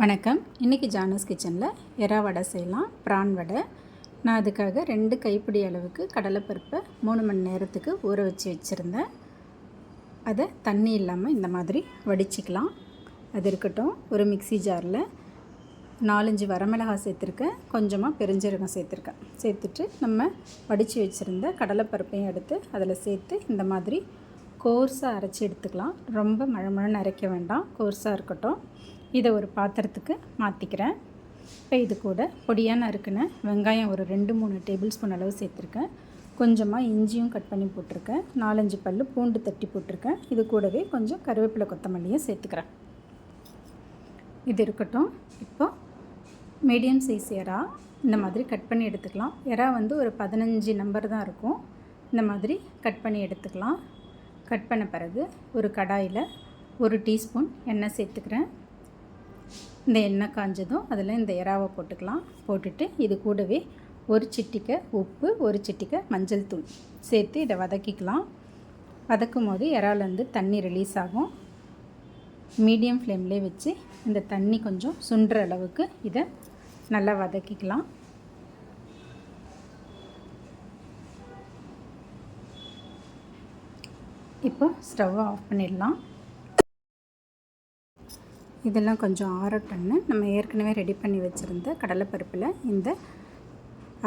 வணக்கம். இன்றைக்கி ஜானஸ் கிச்சனில் எறா வடை செய்யலாம். ப்ரான் வடை. நான் அதுக்காக 2 கைப்பிடி அளவுக்கு கடலைப்பருப்பை 3 மணி நேரத்துக்கு ஊற வச்சுருந்தேன். அதை தண்ணி இல்லாமல் இந்த மாதிரி வடிச்சிக்கலாம். அது இருக்கட்டும். ஒரு மிக்ஸி ஜாரில் 4-5 வரமிளகாய் சேர்த்துருக்கேன். கொஞ்சமாக பெருஞ்சீரகம் சேர்த்துட்டு நம்ம வடித்து வச்சுருந்த கடலைப்பருப்பையும் எடுத்து அதில் சேர்த்து இந்த மாதிரி கோர்ஸாக அரைச்சி எடுத்துக்கலாம். ரொம்ப மழமழன்னு அரைக்க வேண்டாம், கோர்ஸாக இருக்கட்டும். இதை ஒரு பாத்திரத்துக்கு மாற்றிக்கிறேன். இப்போ இது கூட பொடியாக நறுக்கின வெங்காயம் ஒரு 2-3 டேபிள் ஸ்பூன் அளவு சேர்த்துருக்கேன். கொஞ்சமாக இஞ்சியும் கட் பண்ணி போட்டிருக்கேன். 4-5 பல் பூண்டு தட்டி போட்டிருக்கேன். இது கூடவே கொஞ்சம் கருவேப்பிலை கொத்தமல்லியும் சேர்த்துக்கிறேன். இது இருக்கட்டும். இப்போ மீடியம் சைஸ் எறா இந்த மாதிரி கட் பண்ணி எடுத்துக்கலாம். எறா வந்து ஒரு 15 நம்பர் தான் இருக்கும். இந்த மாதிரி கட் பண்ணி எடுத்துக்கலாம். கட் பண்ண பிறகு ஒரு கடாயில் 1 டீஸ்பூன் எண்ணெய் சேர்த்துக்கிறேன். இந்த எண்ணெய் காஞ்சதும் அதில் இந்த எறாவை போட்டுக்கலாம். போட்டுட்டு இது கூடவே 1 சிட்டிகை உப்பு, 1 சிட்டிகை மஞ்சள் தூள் சேர்த்து இதை வதக்கிக்கலாம். வதக்கும் போது எறாலேருந்து தண்ணி ரிலீஸ் ஆகும். மீடியம் ஃப்ளேம்லேயே வச்சு இந்த தண்ணி கொஞ்சம் சுண்டுற அளவுக்கு இதை நல்லா வதக்கிக்கலாம். இப்போ ஸ்டவ்வை ஆஃப் பண்ணிடலாம். இதெல்லாம் கொஞ்சம் ஆறட்டன்னு நம்ம ஏற்கனவே ரெடி பண்ணி வச்சுருந்த கடலைப்பருப்பில் இந்த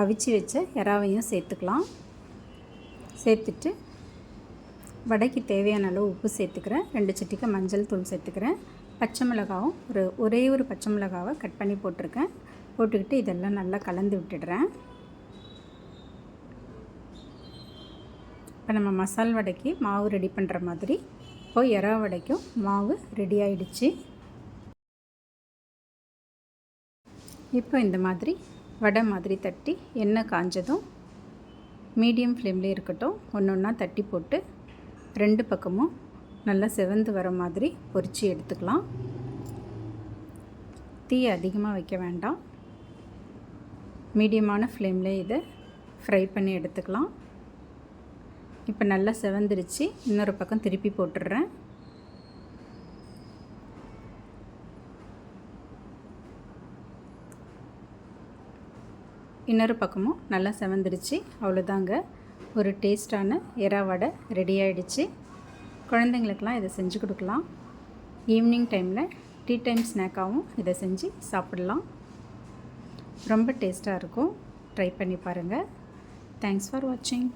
அவிச்சு வச்ச எறாவையும் சேர்த்துக்கலாம். சேர்த்துட்டு வடைக்கு தேவையான அளவு உப்பு சேர்த்துக்கிறேன். 2 சிட்டிகை மஞ்சள் தூள் சேர்த்துக்கிறேன். பச்சை மிளகாவும் ஒரே ஒரு பச்சை மிளகாவை கட் பண்ணி போட்டிருக்கேன். போட்டுக்கிட்டு இதெல்லாம் நல்லா கலந்து விட்டுடுறேன். இப்போ நம்ம மசால் வடைக்கு மாவு ரெடி பண்ணுற மாதிரி இப்போது எறா வடைக்கும் மாவு ரெடி ஆகிடுச்சு. இப்போ இந்த மாதிரி வடை மாதிரி தட்டி எண்ணெய் காஞ்சதும் மீடியம் ஃப்ளேம்லேயே இருக்கட்டும். ஒன்று ஒன்றா தட்டி போட்டு 2 பக்கமும் நல்லா செவந்து வர மாதிரி பொரித்து எடுத்துக்கலாம். தீ அதிகமாக வைக்க வேண்டாம். மீடியமான ஃப்ளேமில் இதை ஃப்ரை பண்ணி எடுத்துக்கலாம். இப்போ நல்லா செவந்துருச்சு. இன்னொரு பக்கம் திருப்பி போட்டுடுறேன். இன்னொரு பக்கமும் நல்லா செவந்துருச்சு. அவ்வளோதாங்க, ஒரு டேஸ்டான எறா வடை ரெடி ஆகிடுச்சு. குழந்தைங்களுக்கெல்லாம் இதை செஞ்சு கொடுக்கலாம். ஈவினிங் டைமில் டீ டைம் ஸ்நாக்காகவும் இதை செஞ்சு சாப்பிடலாம். ரொம்ப டேஸ்ட்டாக இருக்கும். ட்ரை பண்ணி பாருங்கள். தேங்க்ஸ் ஃபார் வாட்சிங்.